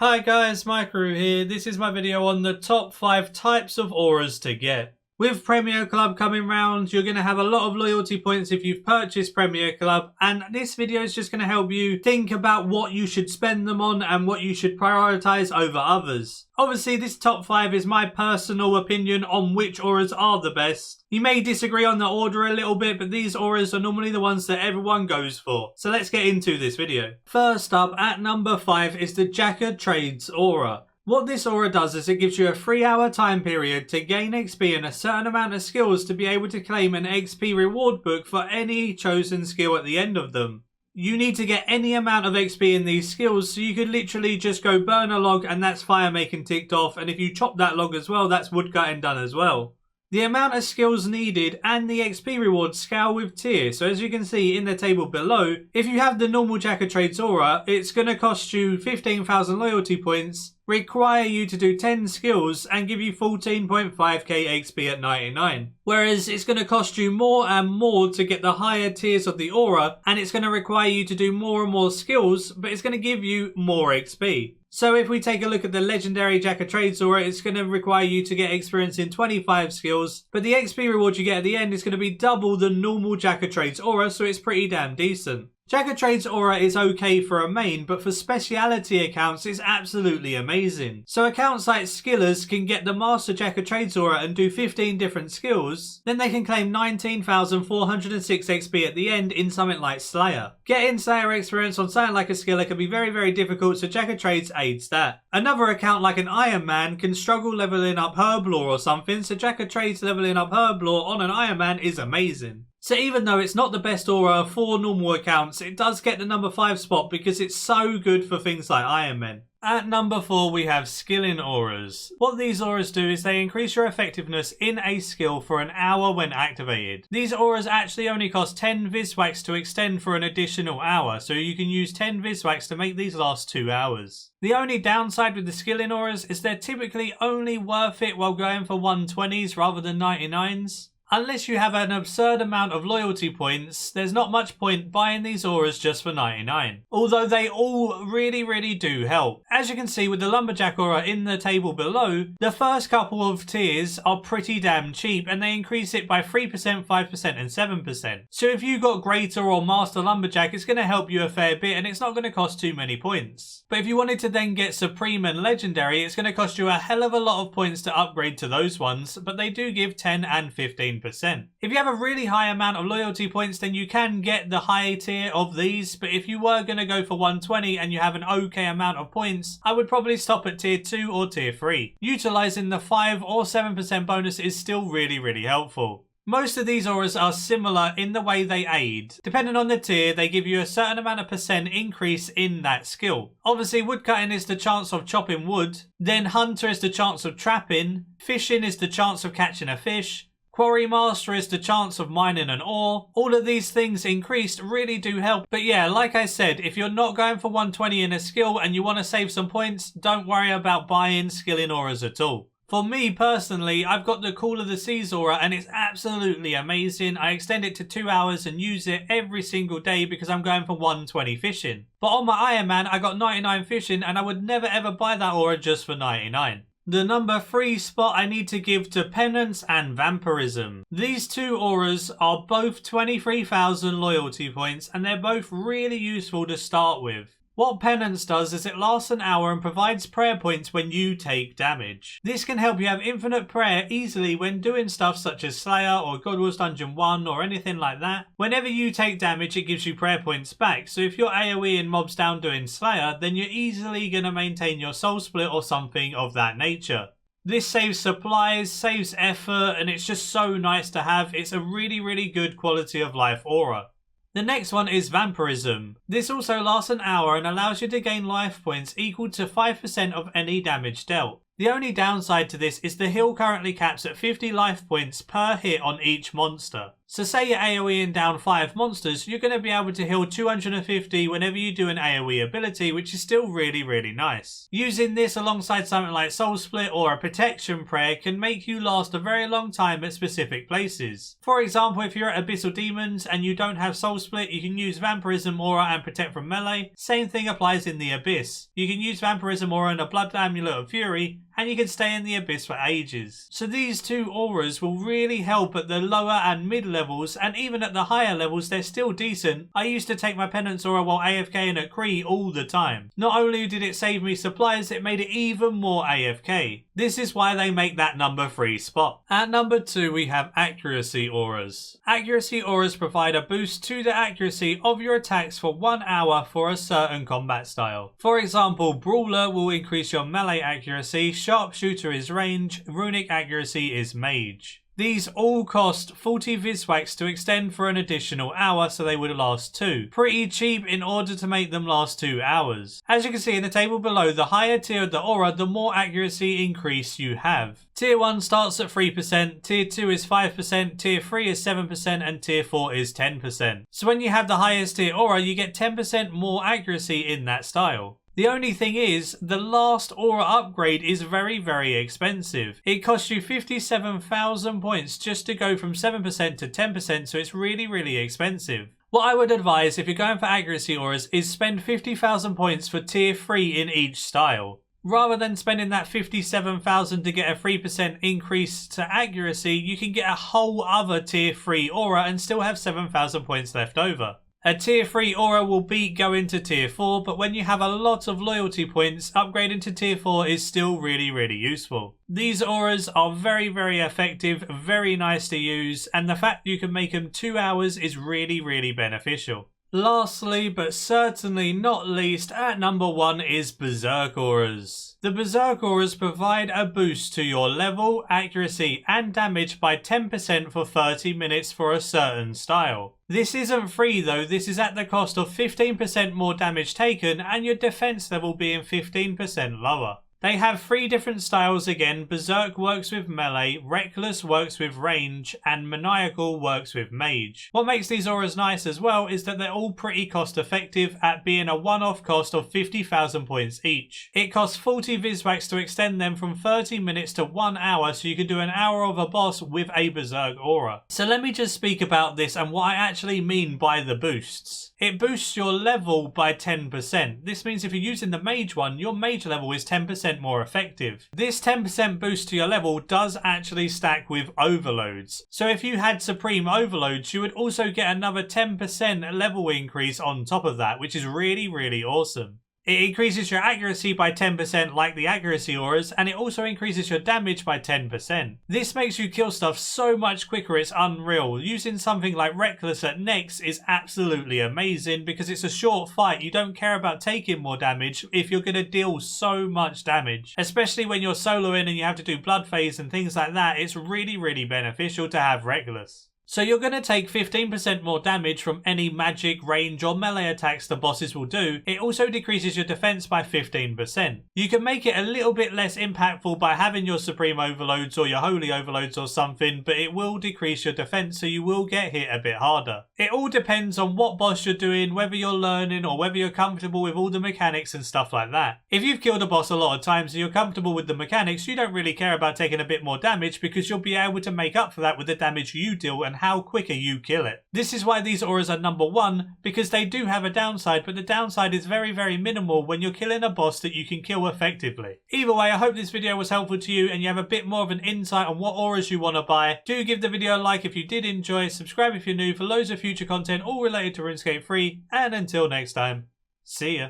Hi guys, Maikeru here. This is my video on the top 5 types of auras to get. With Premier Club coming round, you're going to have a lot of loyalty points if you've purchased Premier Club, and this video is just going to help you think about what you should spend them on and what you should prioritise over others. Obviously, this top 5 is my personal opinion on which auras are the best. You may disagree on the order a little bit, but these auras are normally the ones that everyone goes for. So let's get into this video. First up, at number 5 is the Jacker Trades aura. What this aura does is it gives you a 3-hour time period to gain XP and a certain amount of skills to be able to claim an XP reward book for any chosen skill at the end of them. You need to get any amount of XP in these skills, so you could literally just go burn a log and that's fire making ticked off, and if you chop that log as well, that's wood cutting done as well. The amount of skills needed and the XP rewards scale with tier. So as you can see in the table below, if you have the normal Jacker Trades aura, it's going to cost you 15,000 loyalty points, require you to do 10 skills and give you 14.5k XP at 99. Whereas it's going to cost you more and more to get the higher tiers of the aura, and it's going to require you to do more and more skills, but it's going to give you more XP. So if we take a look at the legendary Jacker Trades aura, it's going to require you to get experience in 25 skills, but the XP reward you get at the end is going to be double the normal Jacker Trades aura, so it's pretty damn decent. Jacker Trades aura is okay for a main, but for speciality accounts it's absolutely amazing. So accounts like skillers can get the Master Jacker Trades aura and do 15 different skills, then they can claim 19,406 XP at the end in something like Slayer. Getting Slayer experience on something like a skiller can be very difficult, so Jacker Trades aids that. Another account like an Iron Man can struggle leveling up Herblore or something, so Jacker Trades leveling up Herblore on an Iron Man is amazing. So even though it's not the best aura for normal accounts, it does get the number 5 spot because it's so good for things like Iron Man. At number 4 we have skilling auras. What these auras do is they increase your effectiveness in a skill for an hour when activated. These auras actually only cost 10 Viswax to extend for an additional hour, so you can use 10 Viswax to make these last 2 hours. The only downside with the skilling auras is they're typically only worth it while going for 120s rather than 99s. Unless you have an absurd amount of loyalty points, there's not much point buying these auras just for 99. Although they all really do help. As you can see with the Lumberjack aura in the table below, the first couple of tiers are pretty damn cheap and they increase it by 3%, 5% and 7%. So if you got Greater or Master Lumberjack, it's going to help you a fair bit and it's not going to cost too many points. But if you wanted to then get Supreme and Legendary, it's going to cost you a hell of a lot of points to upgrade to those ones, but they do give 10 and 15%. If you have a really high amount of loyalty points, then you can get the high tier of these, but if you were going to go for 120 and you have an okay amount of points, I would probably stop at tier 2 or tier 3. Utilising the 5 or 7% bonus is still really helpful. Most of these auras are similar in the way they aid. Depending on the tier, they give you a certain amount of percent increase in that skill. Obviously, woodcutting is the chance of chopping wood, then hunter is the chance of trapping, fishing is the chance of catching a fish, Quarry Master is the chance of mining an ore. All of these things increased really do help. But yeah, like I said, if you're not going for 120 in a skill and you want to save some points, don't worry about buying skilling auras at all. For me personally, I've got the Call of the Seas aura and it's absolutely amazing. I extend it to 2 hours and use it every single day because I'm going for 120 fishing. But on my Iron Man, I got 99 fishing and I would never ever buy that aura just for 99. The number 3 spot I need to give to Penance and Vampirism. These two auras are both 23,000 loyalty points and they're both really useful to start with. What Penance does is it lasts an hour and provides prayer points when you take damage. This can help you have infinite prayer easily when doing stuff such as Slayer or God Wars Dungeon 1 or anything like that. Whenever you take damage it gives you prayer points back, so if you're AoEing mobs down doing Slayer then you're easily going to maintain your soul split or something of that nature. This saves supplies, saves effort, and it's just so nice to have. It's a really good quality of life aura. The next one is Vampirism. This also lasts an hour and allows you to gain life points equal to 5% of any damage dealt. The only downside to this is the heal currently caps at 50 life points per hit on each monster. So say you're AoEing down 5 monsters, you're going to be able to heal 250 whenever you do an AoE ability, which is still really nice. Using this alongside something like Soul Split or a protection prayer can make you last a very long time at specific places. For example, if you're at Abyssal Demons and you don't have Soul Split, you can use Vampirism Aura and Protect from melee. Same thing applies in the Abyss. You can use Vampirism Aura and a Blood Amulet of Fury, and you can stay in the Abyss for ages. So these two auras will really help at the lower and mid levels, and even at the higher levels they're still decent. I used to take my Penance Aura while AFKing at Kree all the time. Not only did it save me supplies, it made it even more AFK. This is why they make that number 3 spot. At number 2 we have Accuracy Auras. Accuracy Auras provide a boost to the accuracy of your attacks for 1 hour for a certain combat style. For example, Brawler will increase your melee accuracy, Sharpshooter is range, Runic accuracy is mage. These all cost 40 Viswax to extend for an additional hour, so they would last 2. Pretty cheap in order to make them last 2 hours. As you can see in the table below, the higher tier of the aura, the more accuracy increase you have. Tier 1 starts at 3%, Tier 2 is 5%, Tier 3 is 7%, and Tier 4 is 10%. So when you have the highest tier aura, you get 10% more accuracy in that style. The only thing is, the last aura upgrade is very expensive. It costs you 57,000 points just to go from 7% to 10%, so it's really expensive. What I would advise if you're going for accuracy auras is spend 50,000 points for tier 3 in each style. Rather than spending that 57,000 to get a 3% increase to accuracy, you can get a whole other tier 3 aura and still have 7,000 points left over. A tier 3 aura will beat going to tier 4, but when you have a lot of loyalty points, upgrading to tier 4 is still really useful. These auras are very effective, very nice to use, and the fact you can make them 2 hours is really beneficial. Lastly, but certainly not least, at number 1 is Berserker auras. The Berserker auras provide a boost to your level, accuracy and damage by 10% for 30 minutes for a certain style. This isn't free though, this is at the cost of 15% more damage taken and your defense level being 15% lower. They have 3 different styles again. Berserk works with melee, Reckless works with range, and Maniacal works with mage. What makes these auras nice as well is that they're all pretty cost effective at being a one-off cost of 50,000 points each. It costs 40 Viswax to extend them from 30 minutes to 1 hour, so you can do an hour of a boss with a Berserk aura. So let me just speak about this and what I actually mean by the boosts. It boosts your level by 10%. This means if you're using the mage one, your mage level is 10% more effective. This 10% boost to your level does actually stack with overloads. So if you had supreme overloads, you would also get another 10% level increase on top of that, which is really awesome. It increases your accuracy by 10% like the accuracy auras, and it also increases your damage by 10%. This makes you kill stuff so much quicker, it's unreal. Using something like Reckless at next is absolutely amazing because it's a short fight. You don't care about taking more damage if you're going to deal so much damage. Especially when you're soloing and you have to do blood phase and things like that, it's really beneficial to have Reckless. So you're going to take 15% more damage from any magic, range or melee attacks the bosses will do. It also decreases your defense by 15%. You can make it a little bit less impactful by having your supreme overloads or your holy overloads or something, but it will decrease your defense, so you will get hit a bit harder. It all depends on what boss you're doing, whether you're learning or whether you're comfortable with all the mechanics and stuff like that. If you've killed a boss a lot of times and you're comfortable with the mechanics, you don't really care about taking a bit more damage because you'll be able to make up for that with the damage you deal and how quicker you kill it. This is why these auras are number 1, because they do have a downside, but the downside is very minimal when you're killing a boss that you can kill effectively. Either way, I hope this video was helpful to you and you have a bit more of an insight on what auras you want to buy. Do give the video a like if you did enjoy, subscribe if you're new for loads of future content all related to RuneScape 3, and until next time, see ya.